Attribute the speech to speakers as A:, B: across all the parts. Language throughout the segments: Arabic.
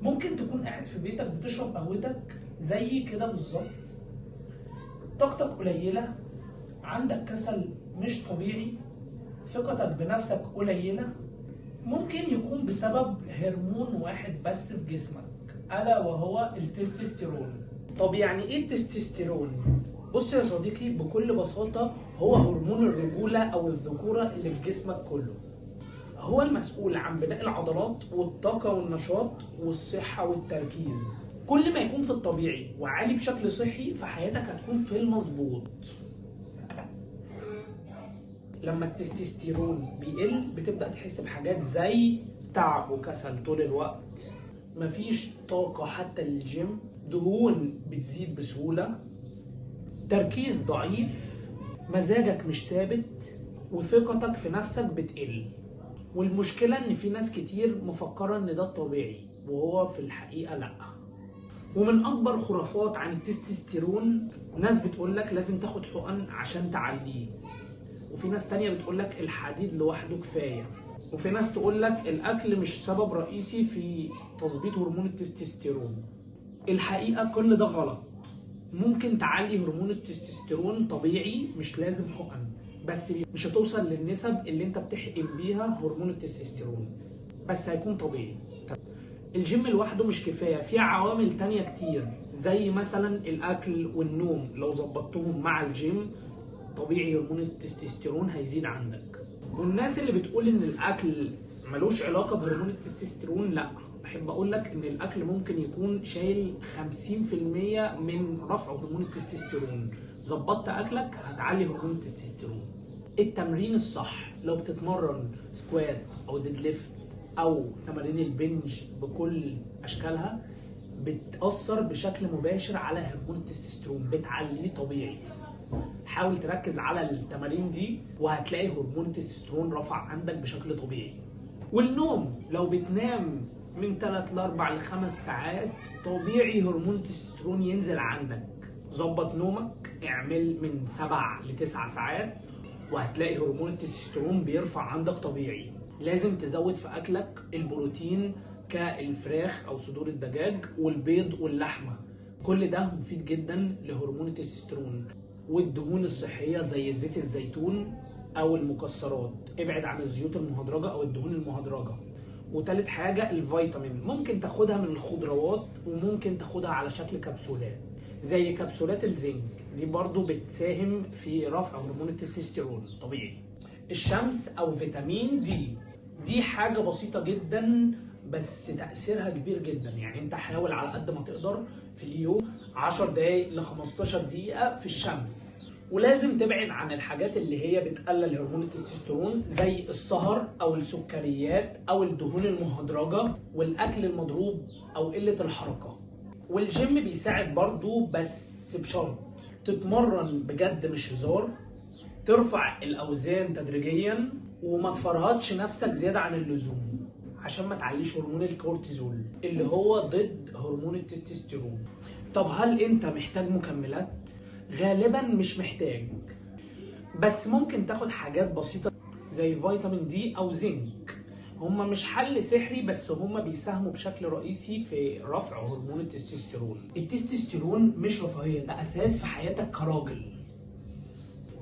A: ممكن تكون قاعد في بيتك بتشرب قهوتك زي كده بالظبط، طاقتك قليلة، عندك كسل مش طبيعي، ثقتك بنفسك قليلة. ممكن يكون بسبب هرمون واحد بس في جسمك، ألا وهو التستوستيرون. طب يعني إيه التستوستيرون؟ بص يا صديقي، بكل بساطة هو هرمون الرجولة أو الذكورة اللي في جسمك كله. هو المسؤول عن بناء العضلات والطاقة والنشاط والصحة والتركيز. كل ما يكون في الطبيعي وعالي بشكل صحي فحياتك هتكون في المظبوط. لما التستوستيرون بيقل بتبدأ تحس بحاجات زي تعب وكسل طول الوقت، مفيش طاقة حتى للجيم، دهون بتزيد بسهولة، تركيز ضعيف، مزاجك مش ثابت، وثقتك في نفسك بتقل. والمشكلة ان في ناس كتير مفكرة ان ده الطبيعي وهو في الحقيقة لا. ومن اكبر خرافات عن التستوستيرون، ناس بتقولك لازم تاخد حقن عشان تعليه، وفي ناس تانية بتقولك الحديد لوحده كفاية، وفي ناس تقولك الاكل مش سبب رئيسي في تظبيط هرمون التستوستيرون. الحقيقة كل ده غلط. ممكن تعلي هرمون التستوستيرون طبيعي، مش لازم حقن، بس مش هتوصل للنسب اللي انت بتحقن بيها هرمون التستوستيرون، بس هيكون طبيعي. الجيم لوحده مش كفاية، في عوامل تانية كتير زي مثلا الاكل والنوم، لو ظبطتهم مع الجيم طبيعي هرمون التستوستيرون هيزيد عندك. والناس اللي بتقول ان الاكل ملوش علاقة بهرمون التستوستيرون، لا، بحب اقول لك ان الاكل ممكن يكون شايل 50% من رفع هرمون التستوستيرون. ظبطت اكلك هتعلي هرمون التستوستيرون. التمرين الصح، لو بتتمرن سكوات او ديد ليفت او تمارين البنج بكل اشكالها، بتأثر بشكل مباشر على هرمون التستوستيرون، بتعليه طبيعي. حاول تركز على التمارين دي وهتلاقي هرمون التستوستيرون رفع عندك بشكل طبيعي. والنوم، لو بتنام من 3 ل 4 ل 5 ساعات طبيعي هرمون التستوستيرون ينزل عندك. ظبط نومك، اعمل من 7 ل 9 ساعات وهتلاقي هرمون التستوستيرون بيرفع عندك طبيعي. لازم تزود في اكلك البروتين كالفراخ او صدور الدجاج والبيض واللحمه، كل ده مفيد جدا لهرمون التستوستيرون. والدهون الصحيه زي زيت الزيتون او المكسرات، ابعد عن الزيوت المهدرجه او الدهون المهدرجه. وتالت حاجه الفيتامين، ممكن تاخدها من الخضروات وممكن تاخدها على شكل كبسولات زي كبسولات الزنك، دي برضو بتساهم في رفع هرمون التستوستيرون طبيعي. الشمس او فيتامين دي حاجه بسيطه جدا بس تأثيرها كبير جدا. يعني انت حاول على قد ما تقدر في اليوم 10 دقايق ل 15 دقيقة في الشمس. ولازم تبعد عن الحاجات اللي هي بتقلل هرمون التستوستيرون زي السهر او السكريات او الدهون المهدرجة والاكل المضروب او قلة الحركة. والجيم بيساعد برضو بس بشرط تتمرن بجد مش هزار، ترفع الاوزان تدريجيا وما تفرهدش نفسك زيادة عن اللزوم عشان ما تعليش هرمون الكورتيزول اللي هو ضد هرمون التستوستيرون. طب هل انت محتاج مكملات؟ غالبا مش محتاج، بس ممكن تاخد حاجات بسيطة زي فيتامين دي او زنك. هما مش حل سحري بس هما بيساهموا بشكل رئيسي في رفع هرمون التستوستيرون. التستوستيرون مش رفاهية، ده اساس في حياتك كراجل.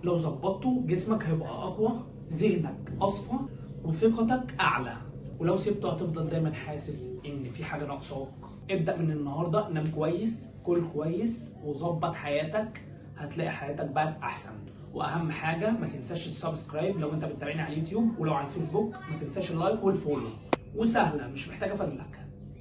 A: لو ظبطته جسمك هيبقى اقوى، ذهنك اصفى، وثقتك اعلى. ولو سبته هتفضل دايما حاسس ان في حاجه ناقصاك. ابدا من النهارده، نام كويس، كل كويس، وظبط حياتك، هتلاقي حياتك بقت احسن. واهم حاجه ما تنساش السبسكرايب لو انت بتتابعني على اليوتيوب، ولو على الفيسبوك ما تنساش اللايك والفولو. وسهله مش محتاجه فزلك.